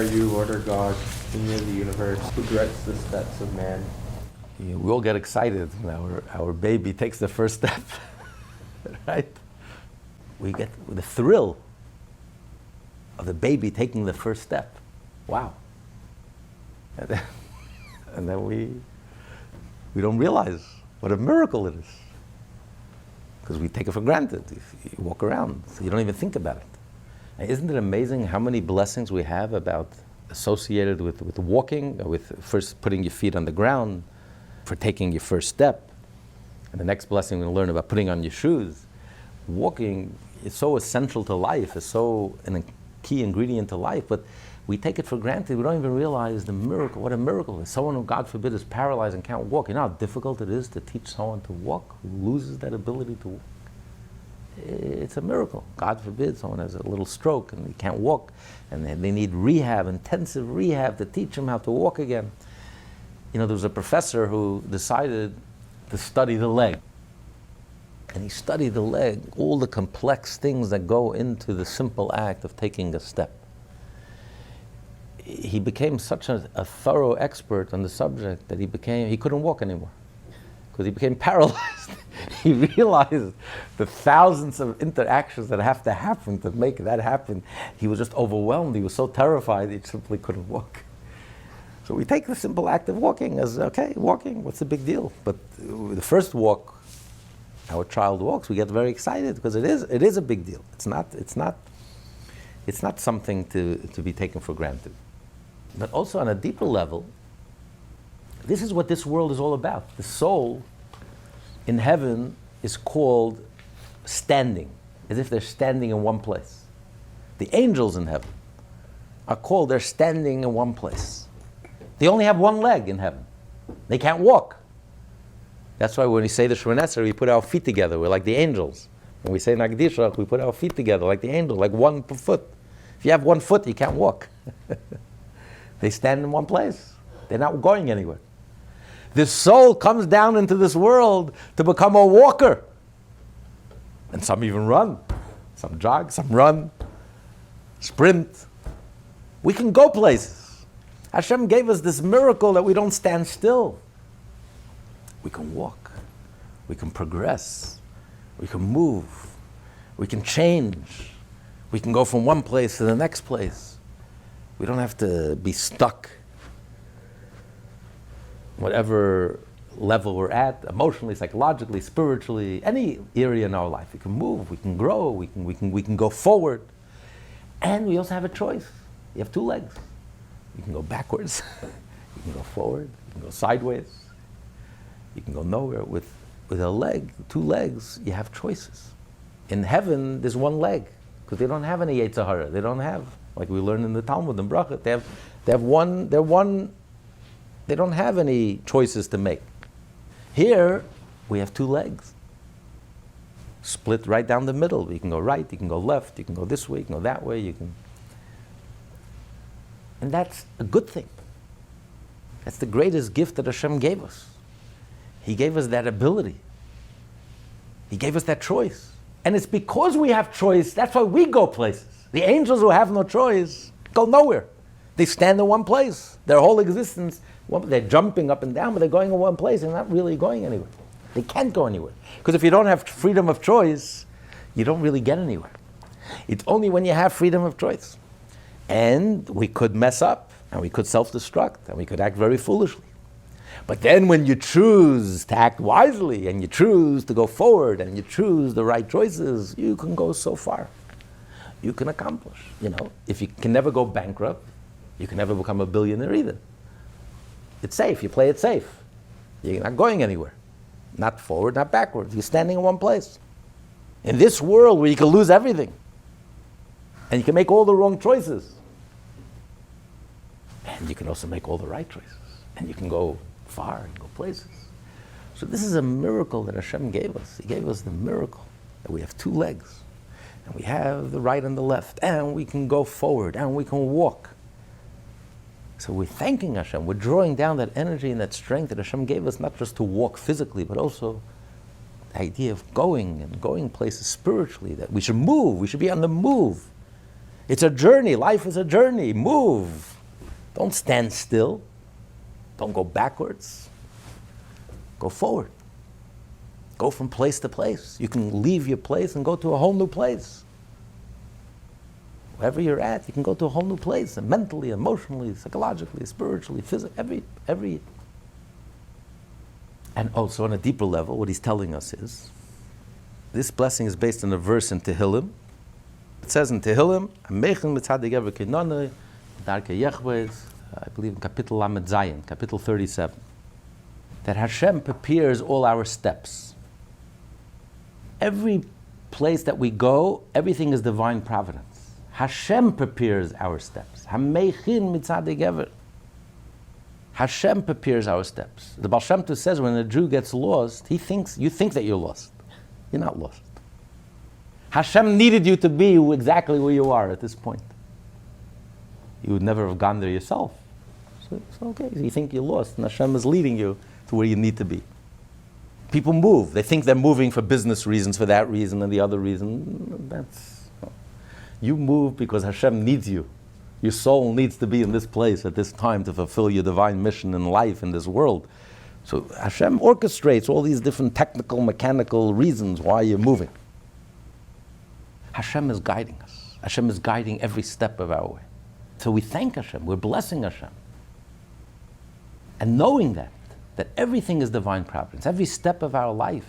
are you, Lord our God, King of the universe, who directs the steps of man? We all get excited when our baby takes the first step, right? We get the thrill of the baby taking the first step. Wow. And then we don't realize what a miracle it is. Because we take it for granted. If you walk around, so you don't even think about it. And isn't it amazing how many blessings we have associated with walking, with first putting your feet on the ground, for taking your first step. And the next blessing we're going to learn about putting on your shoes. Walking is so essential to life, is so a key ingredient to life, but we take it for granted. We don't even realize the miracle, what a miracle it is. Someone who, God forbid, is paralyzed and can't walk. You know how difficult it is to teach someone to walk who loses that ability to walk? It's a miracle. God forbid, someone has a little stroke and he can't walk, and they need rehab, intensive rehab, to teach them how to walk again. You know, there was a professor who decided to study the leg. And he studied the leg, all the complex things that go into the simple act of taking a step. He became such a thorough expert on the subject that he couldn't walk anymore, because he became paralyzed. He realized the thousands of interactions that have to happen to make that happen. He was just overwhelmed. He was so terrified he simply couldn't walk. So we take the simple act of walking as, okay, walking, what's the big deal? But the first walk our child walks, we get very excited, because it is a big deal. It's not something to be taken for granted. But also on a deeper level, this is what this world is all about. The soul in heaven is called standing, as if they're standing in one place. The angels in heaven are called, they're standing in one place. They only have one leg in heaven. They can't walk. That's why when we say the Shemona Esrei, we put our feet together. We're like the angels. When we say Nagdishach, we put our feet together like the angel, like one per foot. If you have one foot, you can't walk. They stand in one place. They're not going anywhere. The soul comes down into this world to become a walker. And some even run. Some jog, some run, sprint. We can go places. Hashem gave us this miracle that we don't stand still. We can walk. We can progress. We can move. We can change. We can go from one place to the next place. We don't have to be stuck. Whatever level we're at, emotionally, psychologically, spiritually, any area in our life, we can move, we can grow, we can go forward. And we also have a choice. You have two legs. You can go backwards, you can go forward, you can go sideways, you can go nowhere. With a leg, two legs, you have choices. In heaven, there's one leg, because they don't have any Yetzer Hara. They don't have, like we learn in the Talmud and Bracha, they don't have any choices to make. Here, we have two legs, split right down the middle. You can go right, you can go left, you can go this way, you can go that way, And that's a good thing. That's the greatest gift that Hashem gave us. He gave us that ability. He gave us that choice. And it's because we have choice, that's why we go places. The angels who have no choice go nowhere. They stand in one place. Their whole existence, they're jumping up and down, but they're going in one place and not really going anywhere. They can't go anywhere. Because if you don't have freedom of choice, you don't really get anywhere. It's only when you have freedom of choice. And we could mess up, and we could self-destruct, and we could act very foolishly. But then when you choose to act wisely, and you choose to go forward, and you choose the right choices, you can go so far. You can accomplish. If you can never go bankrupt, you can never become a billionaire either. It's safe. You play it safe. You're not going anywhere. Not forward, not backwards. You're standing in one place. In this world where you can lose everything, and you can make all the wrong choices, and you can also make all the right choices, and you can go far and go places. So this is a miracle that Hashem gave us. He gave us the miracle that we have two legs, and we have the right and the left, and we can go forward, and we can walk. So we're thanking Hashem. We're drawing down that energy and that strength that Hashem gave us, not just to walk physically, but also the idea of going places spiritually, that we should move. We should be on the move. It's a journey. Life is a journey. Move. Don't stand still. Don't go backwards. Go forward. Go from place to place. You can leave your place and go to a whole new place. Wherever you're at, you can go to a whole new place, and mentally, emotionally, psychologically, spiritually, physically, every. And also on a deeper level, what he's telling us is, this blessing is based on a verse in Tehillim. It says in Tehillim, Hamechin Mitzadei Gever kinonei, darkei yechvez, I believe in Kapitel Lamed Zayin, Kapitel 37, that Hashem prepares all our steps. Every place that we go, everything is divine providence. Hashem prepares our steps. Hamechin Mitzadei Gever. Hashem prepares our steps. The Baal Shem Tov says when a Jew gets lost, you think that you're lost. You're not lost. Hashem needed you to be exactly where you are at this point. You would never have gone there yourself. So it's okay. You think you're lost, and Hashem is leading you to where you need to be. People move. They think they're moving for business reasons, for that reason and the other reason. You move because Hashem needs you. Your soul needs to be in this place at this time to fulfill your divine mission in life, in this world. So Hashem orchestrates all these different technical, mechanical reasons why you're moving. Hashem is guiding us. Hashem is guiding every step of our way. So we thank Hashem. We're blessing Hashem. And knowing that everything is divine providence, every step of our life,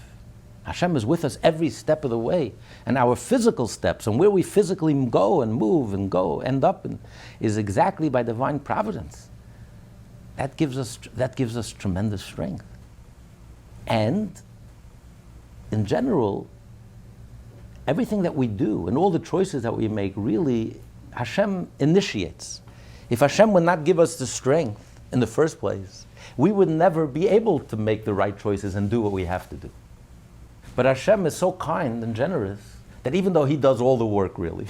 Hashem is with us every step of the way. And our physical steps and where we physically go and move and go, end up in, is exactly by divine providence. That gives us tremendous strength. And in general, everything that we do and all the choices that we make, really, Hashem initiates. If Hashem would not give us the strength in the first place, we would never be able to make the right choices and do what we have to do. But Hashem is so kind and generous that even though He does all the work, really,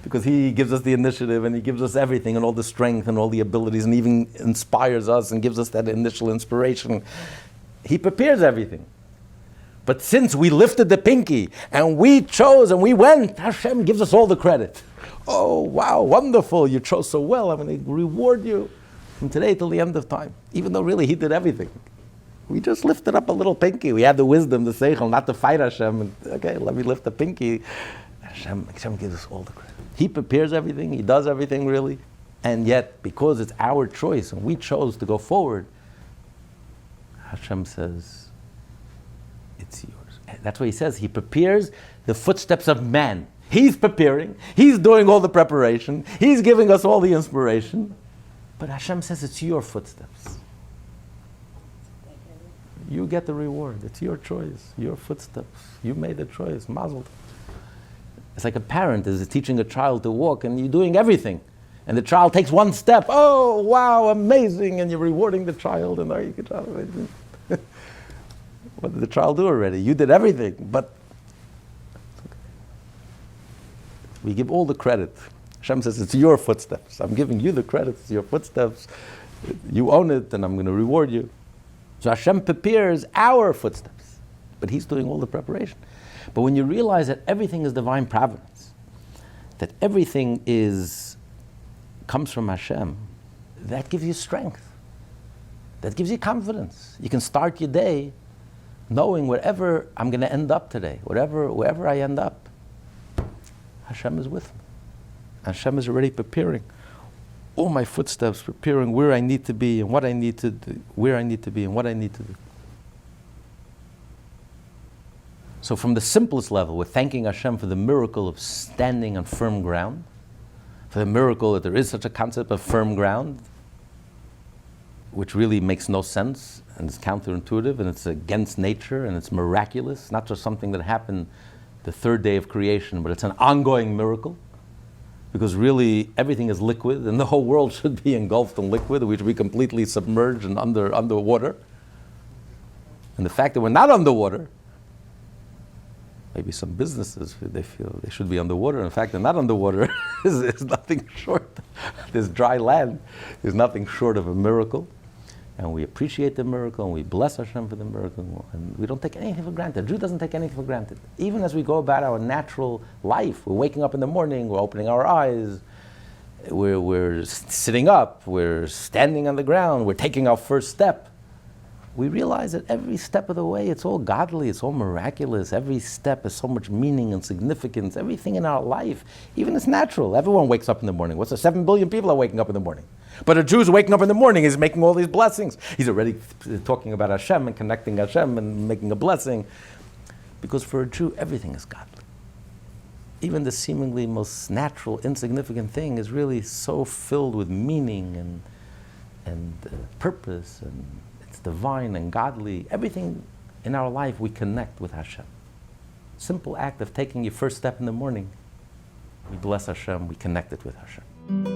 because He gives us the initiative and He gives us everything and all the strength and all the abilities and even inspires us and gives us that initial inspiration, He prepares everything. But since we lifted the pinky and we chose and we went, Hashem gives us all the credit. Oh, wow, wonderful, you chose so well. I'm going to reward you from today till the end of time. Even though really He did everything. We just lifted up a little pinky. We had the wisdom, the seichel, not to fight Hashem. And, okay, let me lift the pinky. Hashem gives us all the credit. He prepares everything. He does everything, really. And yet, because it's our choice and we chose to go forward, Hashem says, it's yours. That's why He says He prepares the footsteps of man. He's preparing. He's doing all the preparation. He's giving us all the inspiration. But Hashem says it's your footsteps. You get the reward. It's your choice, your footsteps. You made the choice. Mazel tov. It's like a parent is teaching a child to walk and you're doing everything. And the child takes one step. Oh, wow, amazing. And you're rewarding the child. And you good job. What did the child do already? You did everything. But we give all the credit. Hashem says, it's your footsteps. I'm giving you the credit. It's your footsteps. You own it and I'm going to reward you. So Hashem prepares our footsteps, but He's doing all the preparation. But when you realize that everything is divine providence, that everything comes from Hashem, that gives you strength. That gives you confidence. You can start your day knowing wherever I'm going to end up today, wherever I end up, Hashem is with me. Hashem is already preparing all my footsteps, preparing where I need to be and what I need to do, where I need to be and what I need to do. So from the simplest level, we're thanking Hashem for the miracle of standing on firm ground, for the miracle that there is such a concept of firm ground, which really makes no sense and it's counterintuitive and it's against nature and it's miraculous, not just something that happened the third day of creation, but it's an ongoing miracle. Because really everything is liquid and the whole world should be engulfed in liquid, we should be completely submerged and underwater. And the fact that we're not underwater, maybe some businesses, they feel they should be underwater. In fact, they're not underwater. is nothing short. There's dry land. There's nothing short of a miracle. And we appreciate the miracle and we bless Hashem for the miracle. And we don't take anything for granted. A Jew doesn't take anything for granted. Even as we go about our natural life, we're waking up in the morning, we're opening our eyes. we're sitting up, we're standing on the ground, we're taking our first step. We realize that every step of the way, it's all godly, it's all miraculous. Every step has so much meaning and significance. Everything in our life, even it's natural. Everyone wakes up in the morning. What's the 7 billion people are waking up in the morning? But a Jew's waking up in the morning, he's making all these blessings. He's already talking about Hashem and connecting Hashem and making a blessing. Because for a Jew, everything is godly. Even the seemingly most natural, insignificant thing is really so filled with meaning and purpose, and it's divine and godly. Everything in our life we connect with Hashem. Simple act of taking your first step in the morning, we bless Hashem, we connect it with Hashem.